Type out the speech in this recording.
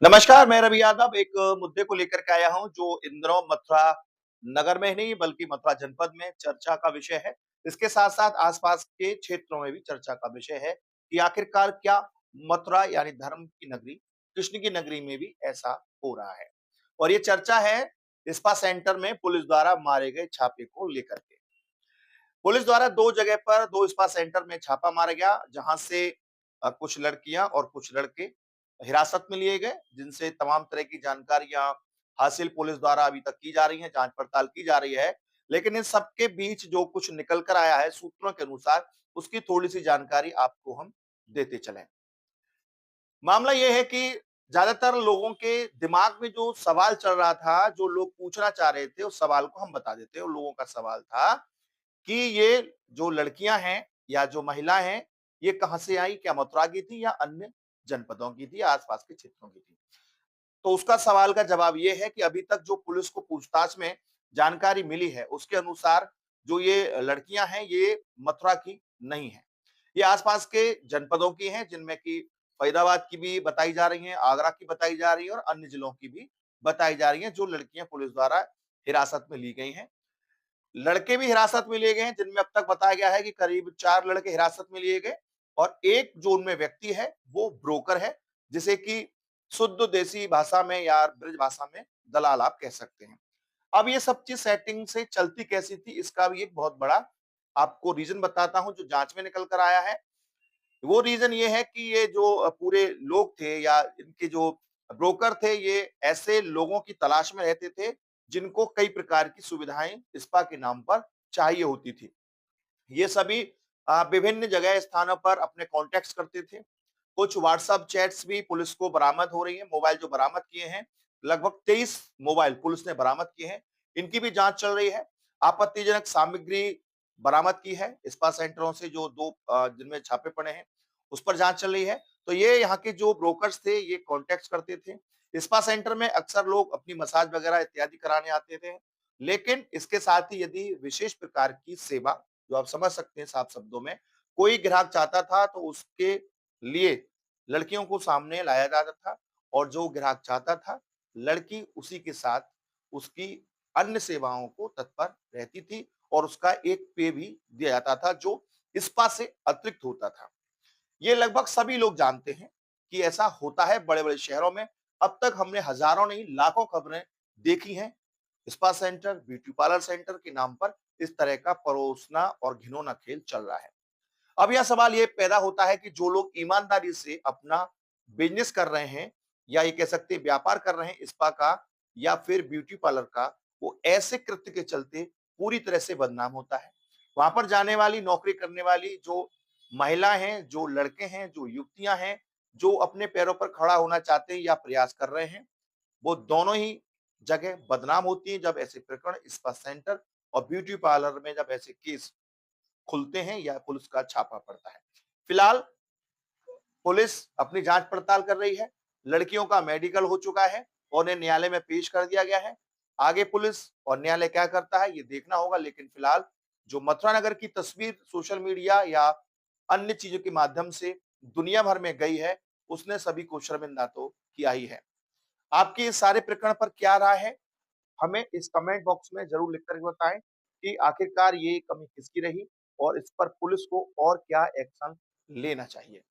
नमस्कार, मैं रवि यादव एक मुद्दे को लेकर के आया हूँ जो इन दिनों मथुरा नगर में ही नहीं बल्कि मथुरा जनपद में चर्चा का विषय है। इसके साथ-साथ आस-पास के क्षेत्रों में भी चर्चा का विषय है कि आखिरकार क्या मथुरा यानी धर्म की नगरी, कृष्ण की नगरी में भी ऐसा हो रहा है? और ये चर्चा है स्पा सेंटर में पुलिस द्वारा मारे गए छापे को लेकर के। पुलिस द्वारा 2 जगह पर 2 स्पा सेंटर में छापा मारा गया, जहाँ से कुछ लड़कियाँ और कुछ लड़के हिरासत में लिए गए, जिनसे तमाम तरह की जानकारियाँ हासिल पुलिस द्वारा अभी तक की जा रही हैं, जाँच-पड़ताल की जा रही है। लेकिन इन सब के बीच जो कुछ निकल कर आया है सूत्रों के अनुसार, उसकी थोड़ी-सी जानकारी आपको हम देते चलें। मामला ये है कि ज़्यादातर लोगों के दिमाग में जो सवाल चल रहा था, जो लोग पूछना चाह रहे थे, उस सवाल को हम बता देते हैं। उन लोगों का सवाल था कि ये जो लड़कियां हैं या जो महिला हैं, ये कहाँ से आई? क्या मथुरा की थी या अन्य जनपदों की थी या आसपास के क्षेत्रों की थी? तो उसका सवाल का जवाब ये है कि अभी तक जो पुलिस को पूछताछ में जानकारी मिली है, उसके अनुसार जो ये लड़कियां हैं, ये मथुरा की नहीं है। ये आसपास के जनपदों की हैं, जिनमें कि फरीदाबाद की भी बताई जा रही हैं, आगरा की बताई जा रही है और अन्य जिलों की भी बताई जा रही हैं, जो लड़कियां पुलिस द्वारा हिरासत में ली गई हैं। लड़के भी हिरासत में लिए गए हैं, जिनमें अब तक बताया गया है कि करीब 4 लड़के हिरासत में लिए गए और एक जो उनमें व्यक्ति है, वो ब्रोकर है, जिसे कि शुद्ध देसी भाषा में या ब्रज भाषा में दलाल आप कह सकते हैं। अब ये सब चीज़ सेटिंग से चलती कैसी थी, इसका भी एक बहुत बड़ा आपको रीज़न बताता हूँ, जो जाँच में निकल कर आया है। वो रीज़न ये है कि ये जो पूरे लोग थे या इनके जो ब्रोकर थे, ये ऐसे लोगों की तलाश में रहते थे, जिनको कई प्रकार की सुविधाएँ स्पा के नाम पर चाहिए होती थी। ये सभी विभिन्न जगह स्थानों पर अपने कॉन्टैक्ट्स करते थे। कुछ व्हाट्सएप चैट्स भी पुलिस को बरामद हो रही हैं, मोबाइल जो बरामद किए हैं, लगभग 23 मोबाइल पुलिस ने बरामद किए हैं। इनकी भी जाँच चल रही है। आपत्तिजनक सामग्री बरामद की है, स्पा सेंटरों से जो 2 जिनमें छापे पड़े हैं, उस पर जाँच चल रही है। तो ये यहाँ के जो ब्रोकर्स थे, ये कॉन्टैक्ट्स करते थे। स्पा सेंटर में अक्सर लोग अपनी मसाज वगैरह इत्यादि कराने आते थे। लेकिन इसके साथ ही यदि विशेष प्रकार की सेवा, जो आप समझ सकते हैं साफ शब्दों में, कोई ग्राहक चाहता था तो उसके लिए लड़कियों को सामने लाया जाता था और जो ग्राहक चाहता था, लड़की उसी के साथ उसकी अन्य सेवाओं को तत्पर रहती थी और उसका एक पे भी दिया जाता था जो स्पा से अतिरिक्त होता था। ये लगभग सभी लोग जानते हैं कि ऐसा होता है बड़े-बड़े शहरों में। अब तक हमने हज़ारों नहीं लाखों खबरें देखी हैं, spa centre, beauty parlour centre के नाम पर इस तरह का परोसना और घिनौना खेल चल रहा है। अब यह सवाल ये पैदा होता है कि जो लोग ईमानदारी से अपना बिज़नेस कर रहे हैं या ये कह सकते हैं व्यापार कर रहे हैं स्पा का या फिर ब्यूटी पार्लर का, वो ऐसे कृत्य के चलते पूरी तरह से बदनाम होता है। वहाँ पर जाने वाली, नौकरी करने वाली जो महिलाएँ हैं, जो लड़के हैं, जो युवतियाँ हैं, जो अपने पैरों पर खड़ा होना चाहते हैं या प्रयास कर रहे हैं, वो दोनों ही जगह बदनाम होती हैं जब ऐसे प्रकरण स्पा सेंटर और ब्यूटी पार्लर में जब ऐसे केस खुलते हैं या पुलिस का छापा पड़ता है। फिलहाल पुलिस अपनी जाँच पड़ताल कर रही है, लड़कियों का मेडिकल हो चुका है और उन्हें न्यायालय में पेश कर दिया गया है। आगे पुलिस और न्यायालय क्या करता है ये देखना होगा, लेकिन फिलहाल जो मथुरा नगर की तस्वीर सोशल मीडिया या अन्य चीज़ों के माध्यम से दुनिया भर में गई है, उसने सभी को शर्मिंदा तो किया ही है। आपकी इस सारे प्रकरण पर क्या राय है? हमें इस कमेंट बॉक्स में ज़रूर लिख कर के बताएँ कि आखिरकार ये कमी किसकी रही और इस पर पुलिस को और क्या एक्शन लेना चाहिए।